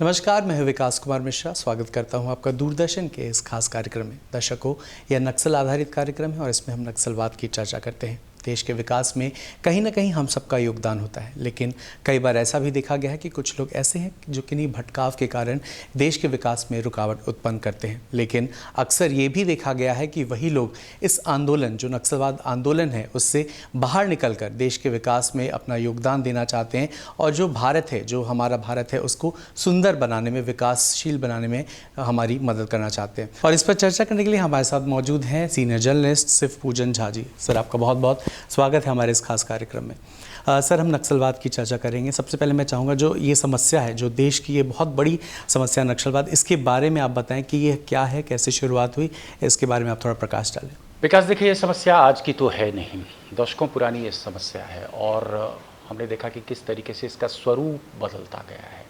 नमस्कार, मैं हूं विकास कुमार मिश्रा। स्वागत करता हूं आपका दूरदर्शन के इस खास कार्यक्रम में। दर्शकों, यह नक्सल आधारित कार्यक्रम है और इसमें हम नक्सलवाद की चर्चा करते हैं। देश के विकास में कहीं ना कहीं हम सबका योगदान होता है, लेकिन कई बार ऐसा भी देखा गया है कि कुछ लोग ऐसे हैं जो किन्हीं भटकाव के कारण देश के विकास में रुकावट उत्पन्न करते हैं। लेकिन अक्सर ये भी देखा गया है कि वही लोग इस आंदोलन, जो नक्सलवाद आंदोलन है, उससे बाहर निकलकर देश के विकास में अपना योगदान देना चाहते हैं और जो भारत है, जो हमारा भारत है, उसको सुंदर बनाने में, विकासशील बनाने में हमारी मदद करना चाहते हैं। और इस पर चर्चा करने के लिए हमारे साथ मौजूद हैं senior journalist Shivpujan Jha ji. Sir, आपका बहुत बहुत स्वागत है हमारे इस खास कार्यक्रम में। सर, हम नक्सलवाद की चर्चा करेंगे। सबसे पहले मैं चाहूँगा, जो ये समस्या है, जो देश की ये बहुत बड़ी समस्या नक्सलवाद, इसके बारे में आप बताएं कि ये क्या है, कैसे शुरुआत हुई, इसके बारे में आप थोड़ा प्रकाश डालें। विकास, देखिए, ये समस्या आज की तो है नहीं, दशकों पुरानी ये समस्या है और हमने देखा कि किस तरीके से इसका स्वरूप बदलता गया है।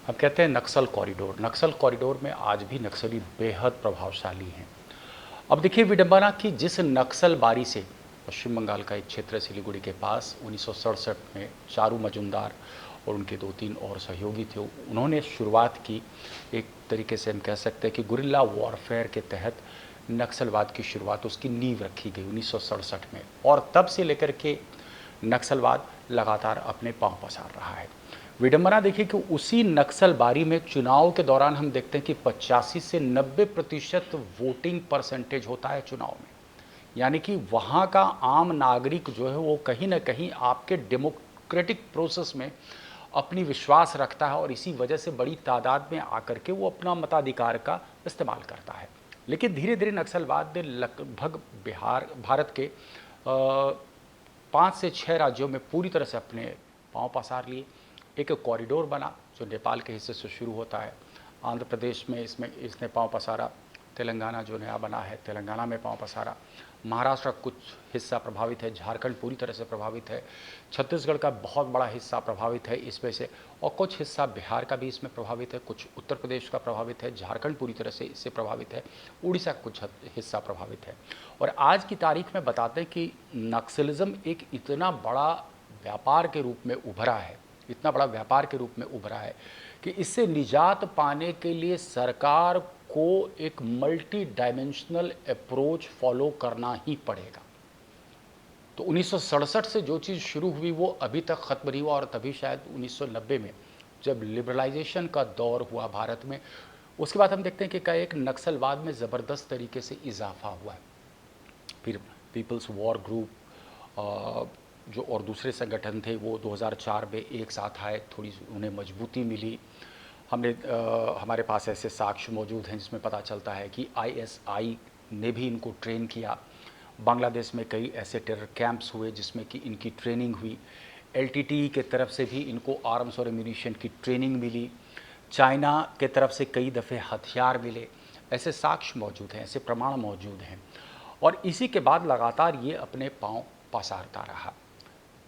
हम कहते हैं नक्सल कॉरिडोर। नक्सल कॉरिडोर में आज भी नक्सली बेहद प्रभावशाली हैं। अब देखिए विडंबना की, जिस नक्सलबारी से पश्चिम बंगाल का एक क्षेत्र सिलीगुड़ी के पास 1967 में चारू मजुमदार और उनके 2-3 और सहयोगी थे, उन्होंने शुरुआत की। एक तरीके से हम कह सकते हैं कि गुरिल्ला वॉरफेयर के तहत नक्सलवाद की शुरुआत, उसकी नींव रखी गई 1967 में, और तब से लेकर के नक्सलवाद लगातार अपने पांव पसार रहा है। विडंबना देखिए कि उसी नक्सलबारी में चुनाव के दौरान हम देखते हैं कि 85 से 90% वोटिंग परसेंटेज होता है चुनाव में। यानी कि वहाँ का आम नागरिक जो है वो कहीं ना कहीं आपके डेमोक्रेटिक प्रोसेस में अपनी विश्वास रखता है और इसी वजह से बड़ी तादाद में आकर के वो अपना मताधिकार का इस्तेमाल करता है। लेकिन धीरे धीरे नक्सलवाद ने लगभग भारत के 5 से 6 राज्यों में पूरी तरह से अपने पांव पसार लिए। एक कॉरिडोर बना जो नेपाल के हिस्से से शुरू होता है, आंध्र प्रदेश में इसने पांव पसारा, तेलंगाना जो नया बना है, तेलंगाना में पांव पसारा, महाराष्ट्र का कुछ हिस्सा प्रभावित है, झारखंड पूरी तरह से प्रभावित है, छत्तीसगढ़ का बहुत बड़ा हिस्सा प्रभावित है इसमें से, और कुछ हिस्सा बिहार का भी इसमें प्रभावित है, कुछ उत्तर प्रदेश का प्रभावित है, झारखंड पूरी तरह से इससे प्रभावित है, उड़ीसा का कुछ हिस्सा प्रभावित है। और आज की तारीख में बताते हैं कि नक्सलिज्म एक इतना बड़ा व्यापार के रूप में उभरा है, इतना बड़ा व्यापार के रूप में उभरा है कि इससे निजात पाने के लिए सरकार को एक मल्टी डायमेंशनल अप्रोच फॉलो करना ही पड़ेगा। तो 1967 से जो चीज़ शुरू हुई वो अभी तक खत्म नहीं हुआ, और तभी शायद 1990 में जब लिबरलाइजेशन का दौर हुआ भारत में, उसके बाद हम देखते हैं कि एक नक्सलवाद में ज़बरदस्त तरीके से इजाफा हुआ है। फिर पीपल्स वॉर ग्रुप जो और दूसरे संगठन थे वो 2004 में एक साथ आए, थोड़ी उन्हें मजबूती मिली। हमारे पास ऐसे साक्ष्य मौजूद हैं जिसमें पता चलता है कि ISI ने भी इनको ट्रेन किया। बांग्लादेश में कई ऐसे टेरर कैंप्स हुए जिसमें कि इनकी ट्रेनिंग हुई। LTTE के तरफ से भी इनको आर्म्स और एम्यूनिशन की ट्रेनिंग मिली। चाइना के तरफ से कई दफ़े हथियार मिले। ऐसे साक्ष्य मौजूद हैं, ऐसे प्रमाण मौजूद हैं, और इसी के बाद लगातार ये अपने पांव पसारता रहा।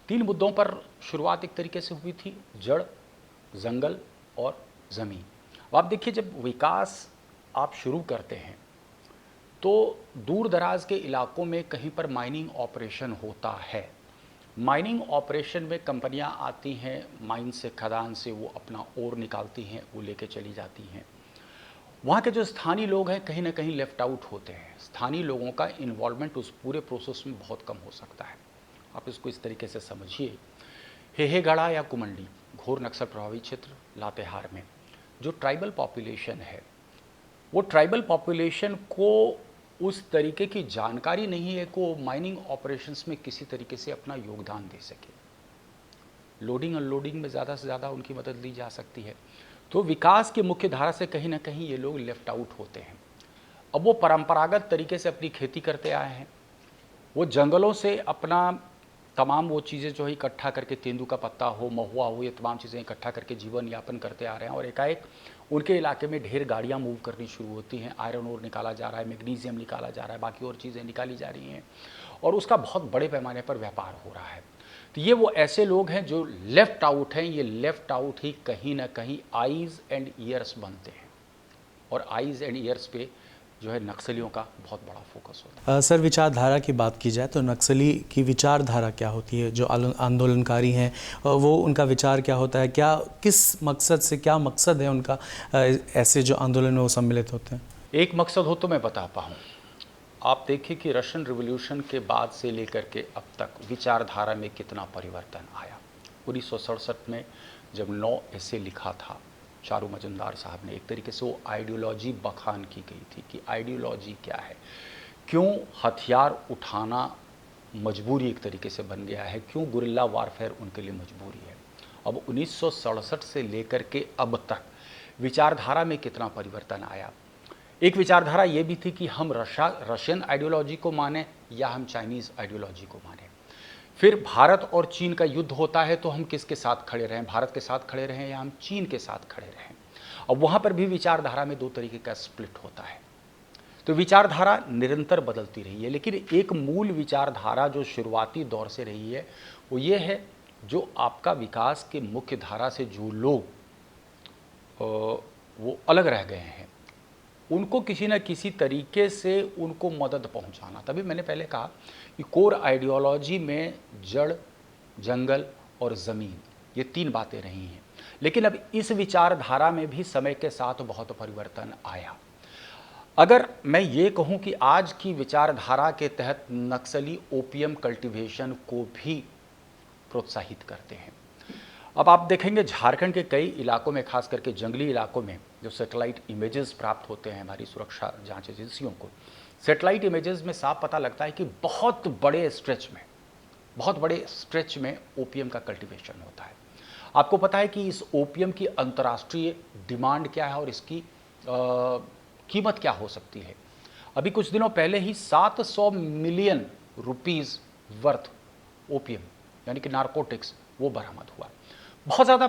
3 मुद्दों पर शुरुआत एक तरीके से हुई थी: जड़, जंगल और ज़मीन। अब आप देखिए, जब विकास आप शुरू करते हैं तो दूर दराज के इलाकों में कहीं पर माइनिंग ऑपरेशन होता है। माइनिंग ऑपरेशन में कंपनियां आती हैं, माइन से, खदान से वो अपना ओर निकालती हैं, वो लेके चली जाती हैं। वहाँ के जो स्थानीय लोग हैं कहीं ना कहीं लेफ्ट आउट होते हैं। स्थानीय लोगों का इन्वॉल्वमेंट उस पूरे प्रोसेस में बहुत कम हो सकता है। आप इसको इस तरीके से समझिए, हेहेगढ़ा या कुमंडी, घोर नक्सल प्रभावित क्षेत्र लातेहार में जो ट्राइबल पॉपुलेशन है, वो ट्राइबल पॉपुलेशन को उस तरीके की जानकारी नहीं है कि वो माइनिंग ऑपरेशंस में किसी तरीके से अपना योगदान दे सके। लोडिंग अनलोडिंग में ज़्यादा से ज़्यादा उनकी मदद ली जा सकती है। तो विकास की मुख्य धारा से कहीं ना कहीं ये लोग लेफ्ट आउट होते हैं। अब वो परंपरागत तरीके से अपनी खेती करते आए हैं, वो जंगलों से अपना तमाम वो चीज़ें जो है इकट्ठा करके, तेंदू का पत्ता हो, महुआ हो, ये तमाम चीज़ें इकट्ठा करके जीवन यापन करते आ रहे हैं। और एकाएक उनके इलाके में ढेर गाड़ियाँ मूव करनी शुरू होती हैं, आयरन ओर निकाला जा रहा है, मैग्नीशियम निकाला जा रहा है, बाकी और चीज़ें निकाली जा रही हैं, और उसका बहुत बड़े पैमाने पर व्यापार हो रहा है। तो ये वो ऐसे लोग हैं जो लेफ्ट आउट हैं। ये लेफ्ट आउट ही कहीं ना कहीं आइज़ एंड ईयर्स बनते हैं, और आइज़ एंड ईयर्स पे जो है नक्सलियों का बहुत बड़ा फोकस होता है। सर, विचारधारा की बात की जाए तो नक्सली की विचारधारा क्या होती है? जो आंदोलनकारी हैं वो उनका विचार क्या होता है? क्या किस मकसद से, क्या मकसद है उनका ऐसे जो आंदोलन में वो सम्मिलित होते हैं? एक मकसद हो तो मैं बता पाऊँ। आप देखिए कि रशियन रिवॉल्यूशन के बाद से लेकर के अब तक विचारधारा में कितना परिवर्तन आया। 1967 में जब 9 ऐसे लिखा था चारू मजुमदार साहब ने, एक तरीके से वो आइडियोलॉजी बखान की गई थी कि आइडियोलॉजी क्या है, क्यों हथियार उठाना मजबूरी एक तरीके से बन गया है, क्यों गुरिल्ला वारफेयर उनके लिए मजबूरी है। अब 1967 से लेकर के अब तक विचारधारा में कितना परिवर्तन आया। एक विचारधारा ये भी थी कि हम रशियन आइडियोलॉजी को माने या हम चाइनीज़ आइडियोलॉजी को माने। फिर भारत और चीन का युद्ध होता है तो हम किसके साथ खड़े रहें, भारत के साथ खड़े रहें या हम चीन के साथ खड़े रहें। अब वहाँ पर भी विचारधारा में दो तरीके का स्प्लिट होता है। तो विचारधारा निरंतर बदलती रही है, लेकिन एक मूल विचारधारा जो शुरुआती दौर से रही है वो ये है, जो आपका विकास के मुख्य धारा से जो लोग वो अलग रह गए हैं, उनको किसी न किसी तरीके से उनको मदद पहुंचाना। तभी मैंने पहले कहा कि कोर आइडियोलॉजी में जड़, जंगल और ज़मीन, ये 3 बातें रही हैं। लेकिन अब इस विचारधारा में भी समय के साथ बहुत परिवर्तन आया। अगर मैं ये कहूँ कि आज की विचारधारा के तहत नक्सली ओपियम कल्टीवेशन को भी प्रोत्साहित करते हैं। अब आप देखेंगे झारखंड के कई इलाकों में, खास करके जंगली इलाकों में, जो सैटेलाइट इमेजेस प्राप्त होते हैं हमारी सुरक्षा जांच एजेंसियों को, सैटेलाइट इमेजेस में साफ पता लगता है कि बहुत बड़े स्ट्रेच में ओपीएम का कल्टीवेशन होता है। आपको पता है कि इस ओपीएम की अंतर्राष्ट्रीय डिमांड क्या है और इसकी कीमत क्या हो सकती है। अभी कुछ दिनों पहले ही 700 मिलियन रुपीस वर्थ ओपीएम यानी कि नारकोटिक्स वो बरामद हुआ। बहुत ज़्यादा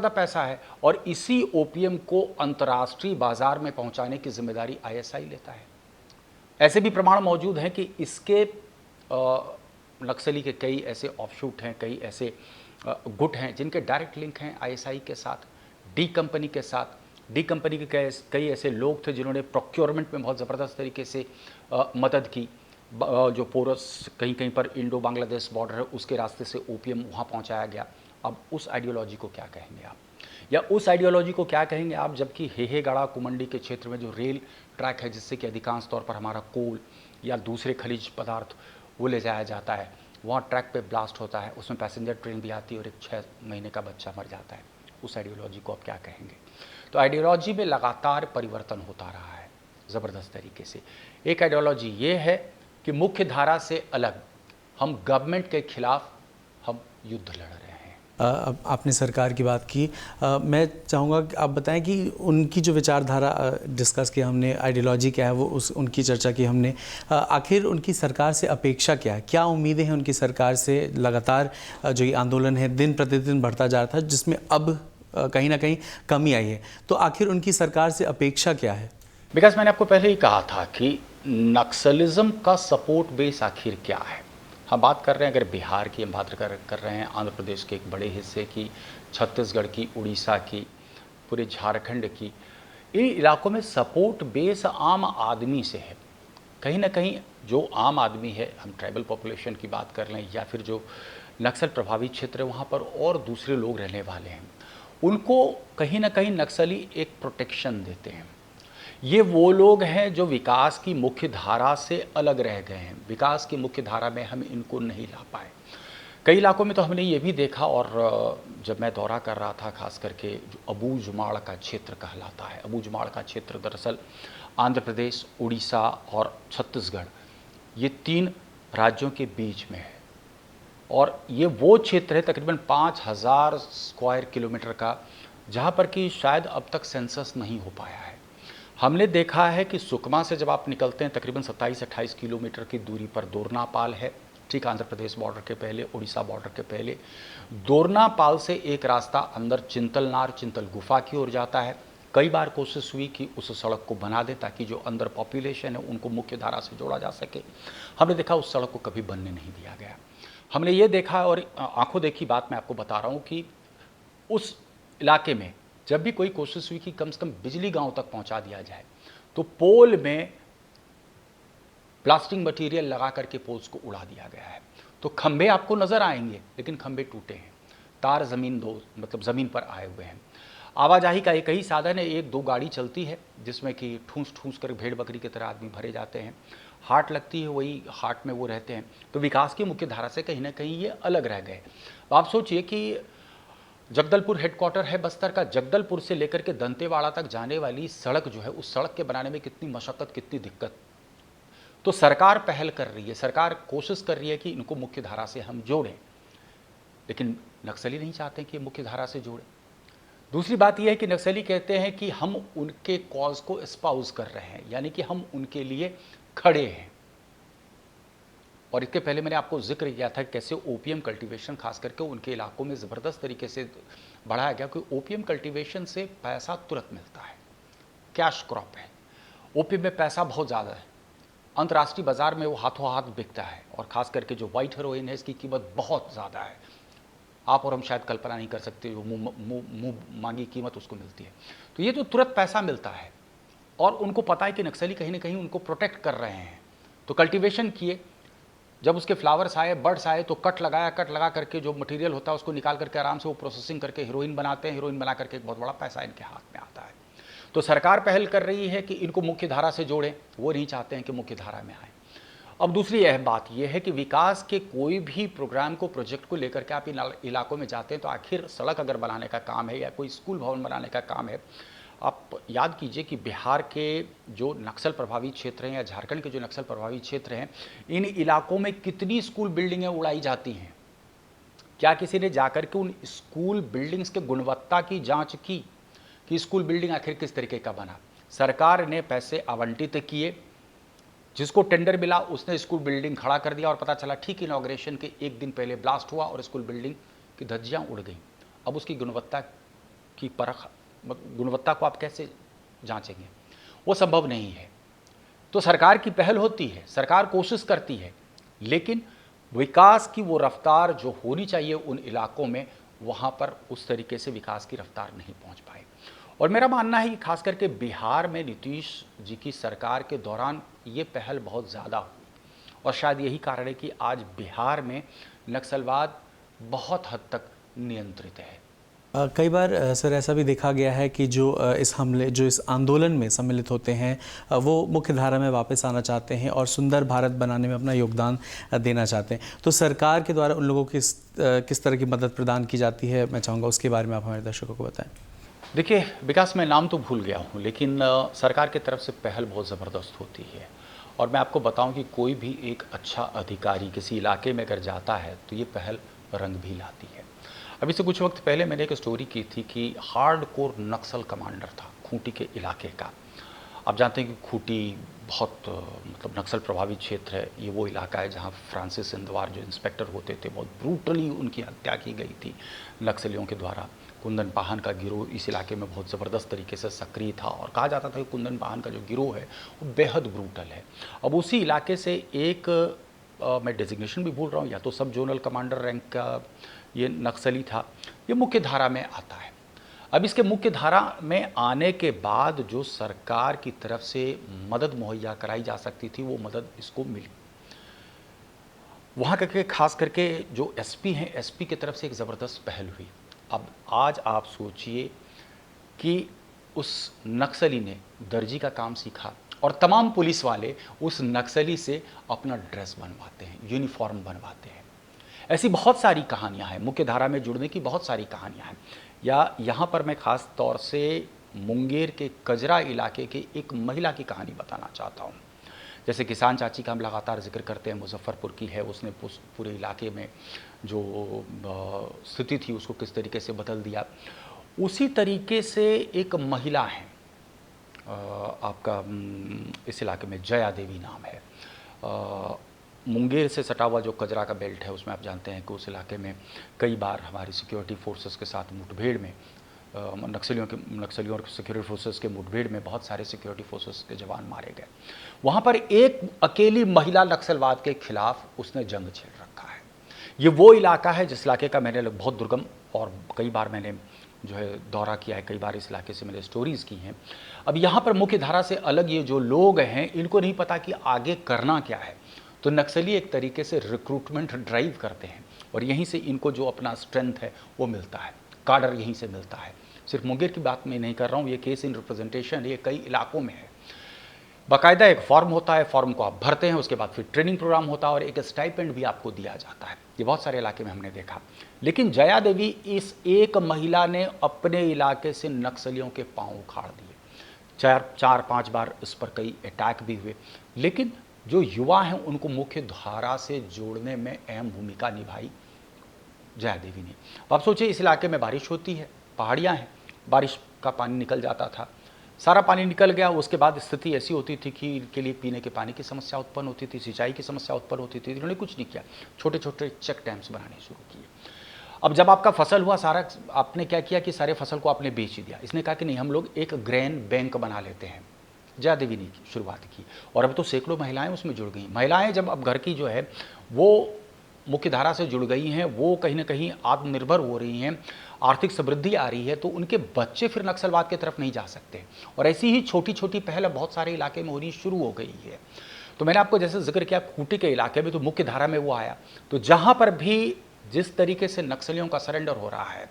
पैसा है और इसी ओपीएम को अंतर्राष्ट्रीय बाजार में पहुंचाने की जिम्मेदारी आईएसआई लेता है। ऐसे भी प्रमाण मौजूद हैं कि इसके नक्सली के कई ऐसे ऑफशूट हैं, कई ऐसे गुट हैं जिनके डायरेक्ट लिंक हैं आईएसआई के साथ, डी कंपनी के साथ। डी कंपनी के कई ऐसे लोग थे जिन्होंने प्रोक्योरमेंट में बहुत ज़बरदस्त तरीके से मदद की। जो पोरस कहीं कहीं पर इंडो बांग्लादेश बॉर्डर है उसके रास्ते से ओपीएम वहाँ पहुँचाया गया। अब उस आइडियोलॉजी को क्या कहेंगे आप, या उस आइडियोलॉजी को क्या कहेंगे आप जबकि हेहेगढ़ा कुमंडी के क्षेत्र में जो रेल ट्रैक है, जिससे कि अधिकांश तौर पर हमारा कोल या दूसरे खनिज पदार्थ वो ले जाया जाता है, वहाँ ट्रैक पे ब्लास्ट होता है, उसमें पैसेंजर ट्रेन भी आती है और एक 6 महीने का बच्चा मर जाता है। उस आइडियोलॉजी को आप क्या कहेंगे? तो आइडियोलॉजी में लगातार परिवर्तन होता रहा है ज़बरदस्त तरीके से। एक आइडियोलॉजी ये है कि मुख्य धारा से अलग हम गवर्नमेंट के खिलाफ हम युद्ध लड़ रहे हैं। अब आपने सरकार की बात की, मैं चाहूँगा कि आप बताएं कि उनकी जो विचारधारा डिस्कस किया हमने, आइडियोलॉजी क्या है वो उनकी चर्चा की हमने, आखिर उनकी सरकार से अपेक्षा क्या है? क्या उम्मीदें हैं उनकी सरकार से? लगातार जो ये आंदोलन है दिन प्रतिदिन बढ़ता जा रहा था, जिसमें अब कहीं ना कहीं कमी आई है, तो आखिर उनकी सरकार से अपेक्षा क्या है? बिकॉज मैंने आपको पहले ही कहा था कि नक्सलिज्म का सपोर्ट बेस आखिर क्या है। हम बात कर रहे हैं, अगर बिहार की हम बात कर रहे हैं, आंध्र प्रदेश के एक बड़े हिस्से की, छत्तीसगढ़ की, उड़ीसा की, पूरे झारखंड की, इन इलाकों में सपोर्ट बेस आम आदमी से है। कहीं ना कहीं जो आम आदमी है, हम ट्राइबल पॉपुलेशन की बात कर लें या फिर जो नक्सल प्रभावित क्षेत्र है वहाँ पर और दूसरे लोग रहने वाले हैं, उनको कहीं ना कहीं नक्सली एक प्रोटेक्शन देते हैं। ये वो लोग हैं जो विकास की मुख्य धारा से अलग रह गए हैं। विकास की मुख्य धारा में हम इनको नहीं ला पाए। कई इलाकों में तो हमने ये भी देखा, और जब मैं दौरा कर रहा था, खास करके जो अबू जुमाड़ का क्षेत्र कहलाता है, अबू जुमाड़ का क्षेत्र दरअसल आंध्र प्रदेश, उड़ीसा और छत्तीसगढ़, ये 3 राज्यों के बीच में है। और ये वो क्षेत्र है तकरीबन 5000 स्क्वायर किलोमीटर का, जहाँ पर कि शायद अब तक सेंसस नहीं हो पाया है। हमने देखा है कि सुकमा से जब आप निकलते हैं तकरीबन 27-28 किलोमीटर की दूरी पर दोरनापाल है, ठीक आंध्र प्रदेश बॉर्डर के पहले, उड़ीसा बॉर्डर के पहले। दोरनापाल से एक रास्ता अंदर चिंतल गुफा की ओर जाता है। कई बार कोशिश हुई कि उस सड़क को बना दें ताकि जो अंदर पॉपुलेशन है उनको मुख्य धारा से जोड़ा जा सके। हमने देखा उस सड़क को कभी बनने नहीं दिया गया। हमने ये देखा, और आंखों देखी बात मैं आपको बता रहा हूँ, कि उस इलाके में जब भी कोई कोशिश हुई कि कम से कम बिजली गांव तक पहुंचा दिया जाए, तो पोल में प्लास्टिक मटेरियल लगा करके पोल्स को उड़ा दिया गया है। तो खंभे आपको नजर आएंगे, लेकिन खंभे टूटे हैं, तार ज़मीन पर आए हुए हैं। आवाजाही का एक ही साधन है, एक दो गाड़ी चलती है जिसमें कि ठूस ठूस कर भेड़ बकरी की तरह आदमी भरे जाते हैं। हाट लगती है, वही हाट में वो रहते हैं। तो विकास की मुख्य धारा से कहीं ना कहीं ये अलग रह गए। आप सोचिए कि जगदलपुर हेडक्वार्टर है बस्तर का, जगदलपुर से लेकर के दंतेवाड़ा तक जाने वाली सड़क जो है, उस सड़क के बनाने में कितनी मशक्क़त, कितनी दिक्कत। तो सरकार पहल कर रही है, सरकार कोशिश कर रही है कि इनको मुख्य धारा से हम जोड़ें, लेकिन नक्सली नहीं चाहते कि मुख्य धारा से जोड़ें। दूसरी बात यह है कि नक्सली कहते हैं कि हम उनके कॉज को एस्पाउस कर रहे हैं, यानी कि हम उनके लिए खड़े हैं। और इसके पहले मैंने आपको जिक्र किया था कैसे ओपीएम कल्टीवेशन खास करके उनके इलाकों में ज़बरदस्त तरीके से बढ़ाया गया, कि ओपीएम कल्टीवेशन से पैसा तुरंत मिलता है, कैश क्रॉप है। ओपीएम में पैसा बहुत ज़्यादा है, अंतर्राष्ट्रीय बाजार में वो हाथों हाथ बिकता है, और ख़ास करके जो वाइट हेरोइन है इसकी कीमत बहुत ज़्यादा है। आप और हम शायद कल्पना नहीं कर सकते जो मुँह मांगी कीमत उसको मिलती है। तो ये तो तुरंत पैसा मिलता है, और उनको पता है कि नक्सली कहीं ना कहीं उनको प्रोटेक्ट कर रहे हैं। तो कल्टीवेशन किए, जब उसके फ्लावर्स आए, बर्ड्स आए, तो कट लगा करके जो मटेरियल होता है उसको निकाल करके आराम से वो प्रोसेसिंग करके हीरोइन बनाते हैं। हीरोइन बना करके एक बहुत बड़ा पैसा इनके हाथ में आता है। तो सरकार पहल कर रही है कि इनको मुख्य धारा से जोड़ें, वो नहीं चाहते हैं कि मुख्य धारा में आए। अब दूसरी यह बात यह है कि विकास के कोई भी प्रोग्राम को, प्रोजेक्ट को लेकर के आप इन इलाकों में जाते हैं, तो आखिर सड़क अगर बनाने का काम है या कोई स्कूल भवन बनाने का काम है, आप याद कीजिए कि बिहार के जो नक्सल प्रभावित क्षेत्र हैं या झारखंड के जो नक्सल प्रभावित क्षेत्र हैं, इन इलाकों में कितनी स्कूल बिल्डिंगें उड़ाई जाती हैं। क्या किसी ने जाकर के उन स्कूल बिल्डिंग्स के गुणवत्ता की जांच की कि स्कूल बिल्डिंग आखिर किस तरीके का बना? सरकार ने पैसे आवंटित किए, जिसको टेंडर मिला उसने स्कूल बिल्डिंग खड़ा कर दिया, और पता चला ठीक इनॉग्रेशन के एक दिन पहले ब्लास्ट हुआ और स्कूल बिल्डिंग की धज्जियां उड़ गई। अब उसकी गुणवत्ता की परख, गुणवत्ता को आप कैसे जांचेंगे? वो संभव नहीं है। तो सरकार की पहल होती है, सरकार कोशिश करती है, लेकिन विकास की वो रफ्तार जो होनी चाहिए उन इलाकों में, वहाँ पर उस तरीके से विकास की रफ्तार नहीं पहुँच पाई। और मेरा मानना है कि खास करके बिहार में नीतीश जी की सरकार के दौरान ये पहल बहुत ज़्यादा हुई, और शायद यही कारण है कि आज बिहार में नक्सलवाद बहुत हद तक नियंत्रित है। कई बार सर ऐसा भी देखा गया है कि जो इस आंदोलन में सम्मिलित होते हैं वो मुख्य धारा में वापस आना चाहते हैं और सुंदर भारत बनाने में अपना योगदान देना चाहते हैं। तो सरकार के द्वारा उन लोगों को किस तरह की मदद प्रदान की जाती है, मैं चाहूँगा उसके बारे में आप हमारे दर्शकों को बताएं। देखिए विकास, मैं नाम तो भूल गया हूँ, लेकिन सरकार की तरफ से पहल बहुत ज़बरदस्त होती है। और मैं आपको बताऊं कि कोई भी एक अच्छा अधिकारी किसी इलाके में अगर जाता है तो ये पहल रंग भी लाती है। अभी से कुछ वक्त पहले मैंने एक स्टोरी की थी कि हार्डकोर नक्सल कमांडर था खूंटी के इलाके का। आप जानते हैं कि खूंटी बहुत मतलब नक्सल प्रभावित क्षेत्र है। ये वो इलाका है जहाँ फ्रांसिस इंदवार जो इंस्पेक्टर होते थे, बहुत ब्रूटली उनकी हत्या की गई थी नक्सलियों के द्वारा। कुंदन पाहन का गिरोह इस इलाके में बहुत ज़बरदस्त तरीके से सक्रिय था, और कहा जाता था कि कुंदन पाहन का जो गिरोह है वो बेहद ब्रूटल है। अब उसी इलाके से एक मैं डेजिग्नेशन भी भूल रहा हूँ, या तो सब जोनल कमांडर रैंक का ये नक्सली था, ये मुख्य धारा में आता है। अब इसके मुख्य धारा में आने के बाद जो सरकार की तरफ से मदद मुहैया कराई जा सकती थी वो मदद इसको मिली। वहाँ करके खास करके जो एसपी हैं, एसपी की तरफ से एक ज़बरदस्त पहल हुई। अब आज आप सोचिए कि उस नक्सली ने दर्जी का काम सीखा, और तमाम पुलिस वाले उस नक्सली से अपना ड्रेस बनवाते हैं, यूनिफॉर्म बनवाते हैं। ऐसी बहुत सारी कहानियां हैं, मुख्य धारा में जुड़ने की बहुत सारी कहानियां हैं। या यहाँ पर मैं ख़ास तौर से मुंगेर के कजरा इलाके के एक महिला की कहानी बताना चाहता हूँ। जैसे किसान चाची का हम लगातार जिक्र करते हैं, मुजफ्फरपुर की है, उसने पूरे इलाके में जो स्थिति थी उसको किस तरीके से बदल दिया। उसी तरीके से एक महिला है, आपका इस इलाके में जया देवी नाम है, मुंगेर से सटा हुआ जो कजरा का बेल्ट है उसमें आप जानते हैं कि उस इलाके में कई बार हमारी सिक्योरिटी फोर्सेस के साथ मुठभेड़ में नक्सलियों और सिक्योरिटी फोर्सेस के मुठभेड़ में बहुत सारे सिक्योरिटी फोर्सेस के जवान मारे गए। वहाँ पर एक अकेली महिला नक्सलवाद के खिलाफ उसने जंग छेड़ रखा है। ये वो इलाका है जिस इलाके का मैंने बहुत दुर्गम, और कई बार मैंने जो है दौरा किया है, कई बार इस इलाके से मैंने स्टोरीज़ की हैं। अब यहाँ पर मुख्य धारा से अलग ये जो लोग हैं, इनको नहीं पता कि आगे करना क्या है, तो नक्सली एक तरीके से रिक्रूटमेंट ड्राइव करते हैं और यहीं से इनको जो अपना स्ट्रेंथ है वो मिलता है, काडर यहीं से मिलता है। सिर्फ मुंगेर की बात मैं नहीं कर रहा हूँ, ये केस इन रिप्रेजेंटेशन ये कई इलाकों में है। बाकायदा एक फॉर्म होता है, फॉर्म को आप भरते हैं, उसके बाद फिर ट्रेनिंग प्रोग्राम होता है और एक स्टाइपेंड भी आपको दिया जाता है। ये बहुत सारे इलाके में हमने देखा। लेकिन जया देवी, इस एक महिला ने अपने इलाके से नक्सलियों के पांव उखाड़ दिए। चार पांच बार इस पर कई अटैक भी हुए, लेकिन जो युवा हैं उनको मुख्य धारा से जोड़ने में अहम भूमिका निभाई जया देवी ने। आप सोचिए, इस इलाके में बारिश होती है, पहाड़ियाँ हैं, बारिश का पानी निकल जाता था, सारा पानी निकल गया। उसके बाद स्थिति ऐसी होती थी कि इनके लिए पीने के पानी की समस्या उत्पन्न होती थी, सिंचाई की समस्या उत्पन्न होती थी। इन्होंने कुछ नहीं किया, छोटे छोटे चेक डैम्स बनाने शुरू किए। अब जब आपका फसल हुआ सारा, आपने क्या किया कि सारे फसल को आपने बेच दिया। इसने कहा कि नहीं, हम लोग एक ग्रेन बैंक बना लेते हैं। जया देवी ने शुरुआत की और अब तो सैकड़ों महिलाएं उसमें जुड़ गई। महिलाएं जब अब घर की जो है वो मुख्य धारा से जुड़ गई हैं, वो कहीं ना कहीं आत्मनिर्भर हो रही हैं, आर्थिक समृद्धि आ रही है, तो उनके बच्चे फिर नक्सलवाद की तरफ नहीं जा सकते। और ऐसी ही छोटी छोटी पहल बहुत सारे इलाके में होनी शुरू हो गई है। तो मैंने आपको जैसे जिक्र किया खूंटी के इलाके में, तो मुख्य धारा में वो आया। तो जहाँ पर भी जिस तरीके से नक्सलियों का सरेंडर हो रहा है,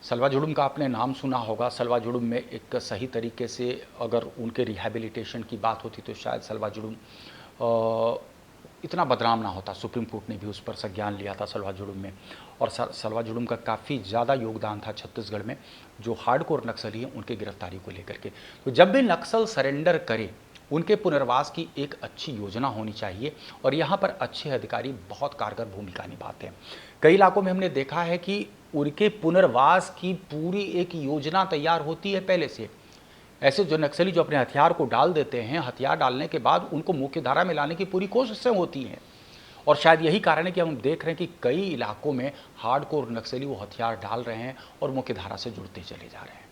सलवा जुडुम का आपने नाम सुना होगा। सलवा जुडुम में एक सही तरीके से अगर उनके रिहैबिलिटेशन की बात होती तो शायद सलवा जुडुम इतना बदनाम ना होता। सुप्रीम कोर्ट ने भी उस पर संज्ञान लिया था सलवा जुडुम में, और सलवा जुडुम का काफ़ी ज़्यादा योगदान था छत्तीसगढ़ में जो हार्डकोर नक्सली हैं उनके गिरफ्तारी को लेकर के। तो जब भी नक्सल सरेंडर करे, उनके पुनर्वास की एक अच्छी योजना होनी चाहिए और यहाँ पर अच्छे अधिकारी बहुत कारगर भूमिका निभाते हैं। कई इलाकों में हमने देखा है कि उनके पुनर्वास की पूरी एक योजना तैयार होती है पहले से। ऐसे जो नक्सली जो अपने हथियार को डाल देते हैं, हथियार डालने के बाद उनको मुख्य धारा में लाने की पूरी कोशिशें होती हैं। और शायद यही कारण है कि हम देख रहे हैं कि कई इलाकों में हार्डकोर नक्सली वो हथियार डाल रहे हैं और मुख्य धारा से जुड़ते चले जा रहे हैं।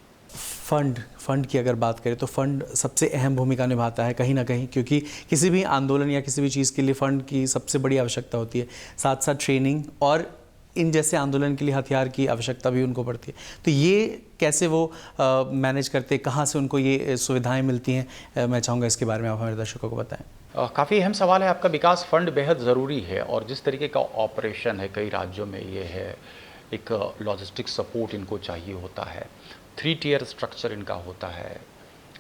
फंड की अगर बात करें तो फंड सबसे अहम भूमिका निभाता है कहीं ना कहीं, क्योंकि किसी भी आंदोलन या किसी भी चीज़ के लिए फ़ंड की सबसे बड़ी आवश्यकता होती है। साथ साथ ट्रेनिंग और इन जैसे आंदोलन के लिए हथियार की आवश्यकता भी उनको पड़ती है। तो ये कैसे वो मैनेज करते हैं, कहाँ से उनको ये सुविधाएं मिलती हैं, मैं चाहूँगा इसके बारे में आप हमारे दर्शकों को बताएं। काफ़ी अहम सवाल है आपका। विकास फंड बेहद ज़रूरी है और जिस तरीके का ऑपरेशन है कई राज्यों में ये है, एक लॉजिस्टिक सपोर्ट इनको चाहिए होता है। 3 टियर स्ट्रक्चर इनका होता है,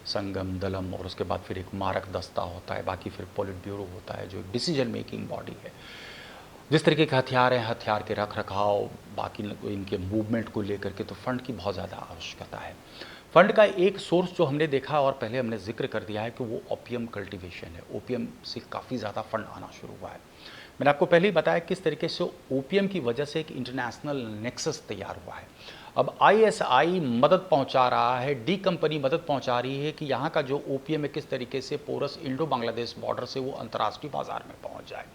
संगम, दलम और उसके बाद फिर एक मारक दस्ता होता है, बाकी फिर पॉलिट ब्यूरो होता है जो एक डिसीजन मेकिंग बॉडी है। जिस तरीके के हथियार हैं, हथियार के रख रखाव, बाकी इनके मूवमेंट को लेकर के, तो फंड की बहुत ज़्यादा आवश्यकता है। फंड का एक सोर्स जो हमने देखा और पहले हमने जिक्र कर दिया है कि वो ओपियम कल्टीवेशन है। ओपियम से काफ़ी ज़्यादा फंड आना शुरू हुआ है। मैंने आपको पहले ही बताया किस तरीके से ओपियम की वजह से एक इंटरनेशनल नेक्सस तैयार हुआ है। अब ISI मदद पहुंचा रहा है, डी कंपनी मदद पहुंचा रही है कि यहाँ का जो ओपियम है किस तरीके से पोरस इंडो बांग्लादेश बॉर्डर से वो अंतर्राष्ट्रीय बाजार में पहुँच जाए।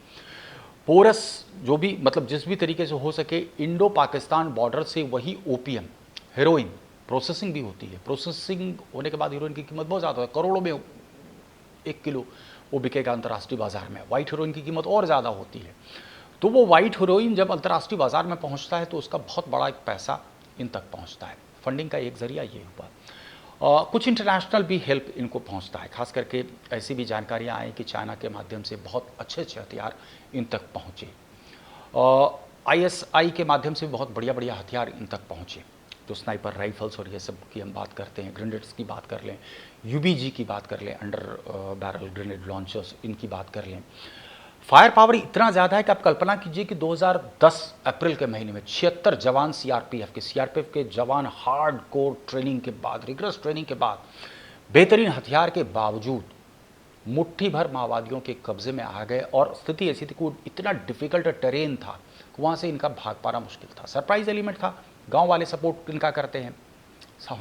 पोरस जो भी मतलब जिस भी तरीके से हो सके इंडो पाकिस्तान बॉर्डर से वही ओपियम, हेरोइन प्रोसेसिंग भी होती है। प्रोसेसिंग होने के बाद हीरोइन की कीमत बहुत ज़्यादा है, करोड़ों में 1 किलो वो बिकेगा अंतर्राष्ट्रीय बाजार में। वाइट हीरोइन की कीमत और ज़्यादा होती है। तो वो वाइट हीरोइन जब अंतर्राष्ट्रीय बाजार में पहुंचता है तो उसका बहुत बड़ा एक पैसा इन तक पहुंचता है। फंडिंग का एक जरिया ये हुआ। कुछ इंटरनेशनल भी हेल्प इनको पहुंचता है, खास करके ऐसी भी जानकारियां आई कि चाइना के माध्यम से बहुत अच्छे हथियार इन तक पहुँचे। ISI के माध्यम से बहुत बढ़िया बढ़िया हथियार इन तक पहुँचे। तो स्नाइपर राइफल्स और ये सब की हम बात करते हैं, ग्रेनेड्स की बात कर लें, UBG की बात कर लें, अंडर बैरल ग्रेनेड लॉन्चर्स, इनकी बात कर लें। फायर पावर इतना ज़्यादा है कि आप कल्पना कीजिए कि 2010 अप्रैल के महीने में 76 जवान CRPF के जवान हार्ड कोर ट्रेनिंग के बाद, रिगरस ट्रेनिंग के बाद, बेहतरीन हथियार के बावजूद मुट्ठी भर माओवादियों के कब्जे में आ गए। और स्थिति ऐसी थी कि इतना डिफ़िकल्ट टेरेन था कि वहाँ से इनका भाग पाना मुश्किल था। सरप्राइज एलिमेंट था, गांव वाले सपोर्ट इनका करते हैं,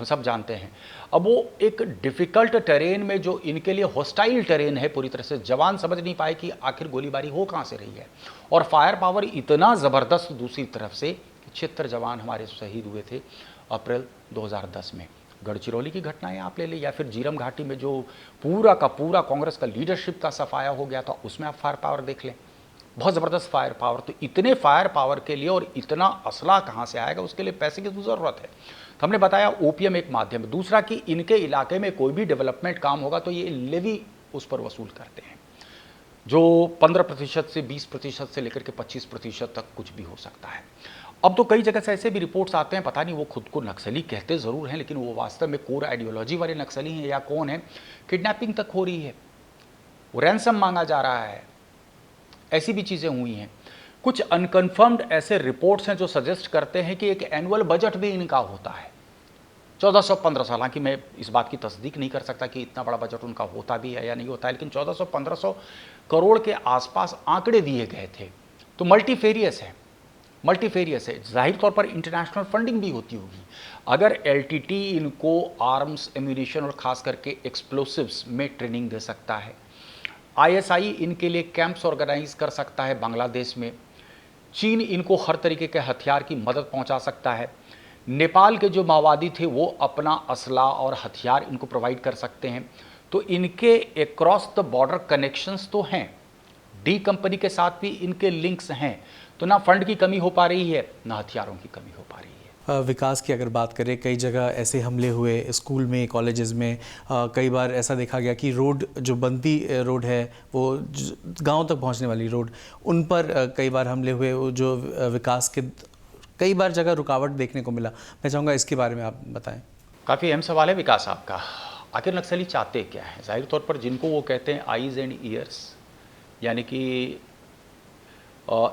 सब जानते हैं। अब वो एक डिफ़िकल्ट टेरेन में जो इनके लिए हॉस्टाइल टेरेन है, पूरी तरह से जवान समझ नहीं पाए कि आखिर गोलीबारी हो कहाँ से रही है। और फायर पावर इतना ज़बरदस्त दूसरी तरफ से, 76 जवान हमारे शहीद हुए थे अप्रैल 2010 में। गढ़चिरौली की घटनाएं आप ले लें या फिर जीरम घाटी में जो पूरा का पूरा कांग्रेस का लीडरशिप का सफाया हो गया था, उसमें आप फायर पावर देख लें। बहुत ज़बरदस्त फायर पावर। तो इतने फायर पावर के लिए और इतना असला कहाँ से आएगा, उसके लिए पैसे की तो ज़रूरत है। तो हमने बताया ओपीएम एक माध्यम है। दूसरा कि इनके इलाके में कोई भी डेवलपमेंट काम होगा तो ये लेवी उस पर वसूल करते हैं, जो 15% से 20% से लेकर के 25% तक कुछ भी हो सकता है। अब तो कई जगह से ऐसे भी रिपोर्ट्स आते हैं, पता नहीं वो खुद को नक्सली कहते ज़रूर हैं, लेकिन वो वास्तव में कोर आइडियोलॉजी वाले नक्सली हैं या कौन है। किडनैपिंग तक हो रही है, वो रैंसम मांगा जा रहा है, ऐसी भी चीज़ें हुई हैं। कुछ अनकन्फर्म्ड ऐसे रिपोर्ट्स हैं जो सजेस्ट करते हैं कि एक एनुअल बजट भी इनका होता है 1400-1500। हालांकि मैं इस बात की तस्दीक नहीं कर सकता कि इतना बड़ा बजट उनका होता भी है या नहीं होता है, लेकिन 1400-1500 करोड़ के आसपास आंकड़े दिए गए थे। तो मल्टीफेरियस है। जाहिर तौर पर इंटरनेशनल फंडिंग भी होती होगी। अगर एलटीटी इनको आर्म्स, एम्यूनिशन और ख़ास करके एक्सप्लोसिव्स में ट्रेनिंग दे सकता है, आईएसआई इनके लिए कैंप्स ऑर्गेनाइज कर सकता है बांग्लादेश में, चीन इनको हर तरीके के हथियार की मदद पहुंचा सकता है, नेपाल के जो माओवादी थे वो अपना असला और हथियार इनको प्रोवाइड कर सकते हैं, तो इनके अक्रॉस द बॉर्डर कनेक्शंस तो हैं, डी कंपनी के साथ भी इनके लिंक्स हैं। तो ना फंड की कमी हो पा रही है, ना हथियारों की कमी हो पा रही है। विकास की अगर बात करें, कई जगह ऐसे हमले हुए स्कूल में, कॉलेजेस में। कई बार ऐसा देखा गया कि रोड जो बनती रोड है, वो गांव तक पहुंचने वाली रोड, उन पर कई बार हमले हुए, वो जो विकास के कई बार जगह रुकावट देखने को मिला। मैं चाहूँगा इसके बारे में आप बताएं। काफ़ी अहम सवाल है विकास आपका। आखिर नक्सली चाहते क्या है? जाहिर तौर पर जिनको वो कहते हैं आईज एंड ईयर्स, यानी कि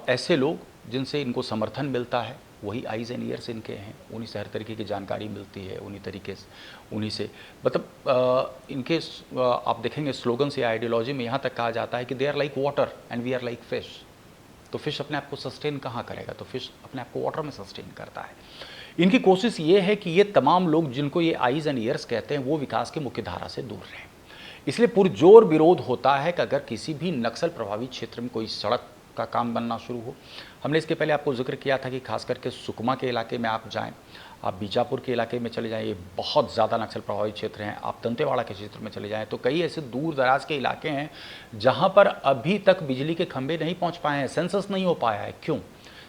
ऐसे लोग जिनसे इनको समर्थन मिलता है, वही आइज़ एंड ईयर्स इनके हैं। उन्हीं से हर तरीके की जानकारी मिलती है, उन्हीं से मतलब इनके आप देखेंगे स्लोगन से, आइडियोलॉजी में यहाँ तक कहा जाता है कि they are like water and we are like fish. तो फिश अपने आप को सस्टेन कहाँ करेगा? तो फिश अपने आप को वाटर में सस्टेन करता है। इनकी कोशिश ये है कि ये तमाम लोग जिनको ये आइज़ एंड ईयर्स कहते हैं, वो विकास की मुख्य धारा से दूर रहें। इसलिए पुरजोर विरोध होता है कि अगर किसी भी नक्सल प्रभावित क्षेत्र में कोई सड़क का काम बनना शुरू हो। हमने इसके पहले आपको जिक्र किया था कि खास करके सुकमा के इलाके में आप जाएं, आप बीजापुर के इलाके में चले जाएं, ये बहुत ज़्यादा नक्सल प्रभावित क्षेत्र हैं। आप दंतेवाड़ा के क्षेत्र में चले जाएं, तो कई ऐसे दूर दराज के इलाके हैं जहां पर अभी तक बिजली के खंभे नहीं पहुंच पाए हैं, सेंसस नहीं हो पाया है। क्यों?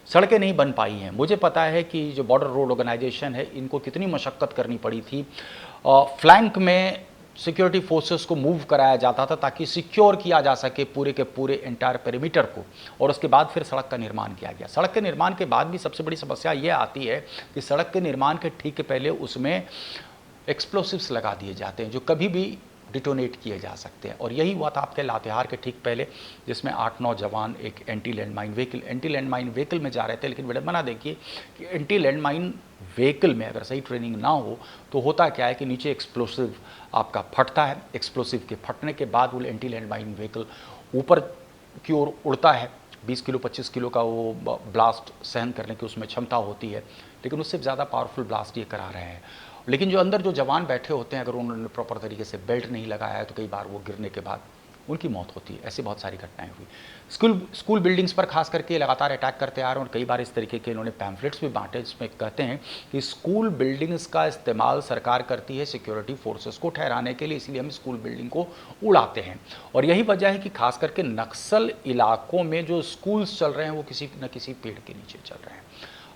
सड़कें नहीं बन पाई हैं। मुझे पता है कि जो बॉर्डर रोड ऑर्गेनाइजेशन है, इनको कितनी मशक्क़त करनी पड़ी थी। फ्लैंक में सिक्योरिटी फोर्सेस को मूव कराया जाता था ताकि सिक्योर किया जा सके पूरे के पूरे एंटायर पेरीमीटर को, और उसके बाद फिर सड़क का निर्माण किया गया। सड़क के निर्माण के बाद भी सबसे बड़ी समस्या ये आती है कि सड़क के निर्माण के ठीक पहले उसमें एक्सप्लोसिव्स लगा दिए जाते हैं जो कभी भी डिटोनेट किए जा सकते हैं। और यही हुआ था आपके लातेहार के ठीक पहले, जिसमें 8-9 जवान एक एंटी लैंड माइन व्हीकल में जा रहे थे। लेकिन विडंबना देखिए कि एंटी लैंड माइन व्हीकल में अगर सही ट्रेनिंग ना हो तो होता क्या है कि नीचे एक्सप्लोसिव आपका फटता है। एक्सप्लोसिव के फटने के बाद वो एंटी लैंड माइन व्हीकल ऊपर की ओर उड़ता है। 20 किलो 25 किलो का वो ब्लास्ट सहन करने की उसमें क्षमता होती है, लेकिन उससे ज़्यादा पावरफुल ब्लास्ट ये करा रहे हैं। लेकिन जो अंदर जो जवान बैठे होते हैं, अगर उन्होंने प्रॉपर तरीके से बेल्ट नहीं लगाया है तो कई बार वो गिरने के बाद उनकी मौत होती है। ऐसी बहुत सारी घटनाएं हुई। स्कूल बिल्डिंग्स पर खास करके लगातार अटैक करते आ रहे हैं, और कई बार इस तरीके के इन्होंने पैम्फलेट्स भी बांटे जिसमें कहते हैं कि स्कूल बिल्डिंग्स का इस्तेमाल सरकार करती है सिक्योरिटी फोर्सेस को ठहराने के लिए, इसलिए हम स्कूल बिल्डिंग को उड़ाते हैं। और यही वजह है कि खास करके नक्सल इलाकों में जो स्कूल्स चल रहे हैं वो किसी न किसी पेड़ के नीचे चल रहे हैं।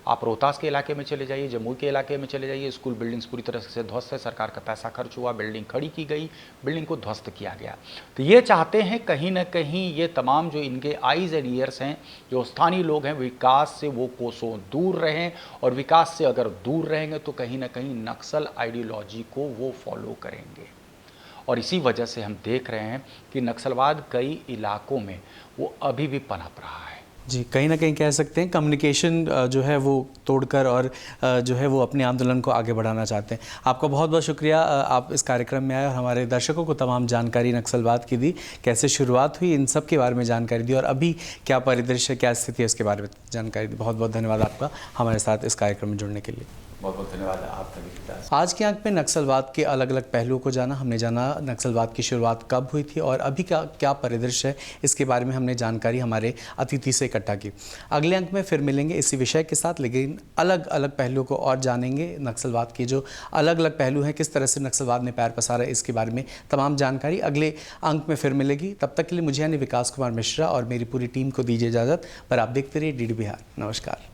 आप रोहतास के इलाके में चले जाइए, जम्मू के इलाके में चले जाइए, स्कूल बिल्डिंग्स पूरी तरह से ध्वस्त है। सरकार का पैसा खर्च हुआ, बिल्डिंग खड़ी की गई, बिल्डिंग को ध्वस्त किया गया। तो ये चाहते हैं कहीं ना कहीं ये तमाम जो इनके आइज़ एंड ईयर्स हैं, जो स्थानीय लोग हैं, विकास से वो कोसों दूर रहें, और विकास से अगर दूर रहेंगे तो कहीं ना कहीं नक्सल आइडियोलॉजी को वो फॉलो करेंगे। और इसी वजह से हम देख रहे हैं कि नक्सलवाद कई इलाकों में वो अभी भी पनप रहा है। जी, कहीं ना कहीं कह सकते हैं कम्युनिकेशन जो है वो तोड़कर और जो है वो अपने आंदोलन को आगे बढ़ाना चाहते हैं। आपका बहुत बहुत शुक्रिया, आप इस कार्यक्रम में आए और हमारे दर्शकों को तमाम जानकारी नक्सलवाद की दी, कैसे शुरुआत हुई, इन सब के बारे में जानकारी दी, और अभी क्या परिदृश्य, क्या स्थिति है, इसके बारे में जानकारी दी। बहुत बहुत धन्यवाद आपका हमारे साथ इस कार्यक्रम में जुड़ने के लिए। बहुत बहुत धन्यवाद आपका भी। आज के अंक में नक्सलवाद के अलग अलग पहलुओं को जाना। हमने जाना नक्सलवाद की शुरुआत कब हुई थी और अभी क्या क्या परिदृश्य है, इसके बारे में हमने जानकारी हमारे अतिथि से इकट्ठा की। अगले अंक में फिर मिलेंगे इसी विषय के साथ, लेकिन अलग अलग पहलुओं को और जानेंगे। नक्सलवाद के जो अलग अलग पहलू हैं, किस तरह से नक्सलवाद ने पैर पसारा, इसके बारे में तमाम जानकारी अगले अंक में फिर मिलेगी। तब तक के लिए मुझे यानी विकास कुमार मिश्रा और मेरी पूरी टीम को दीजिए इजाज़त। पर आप देखते रहिए DD बिहार। नमस्कार।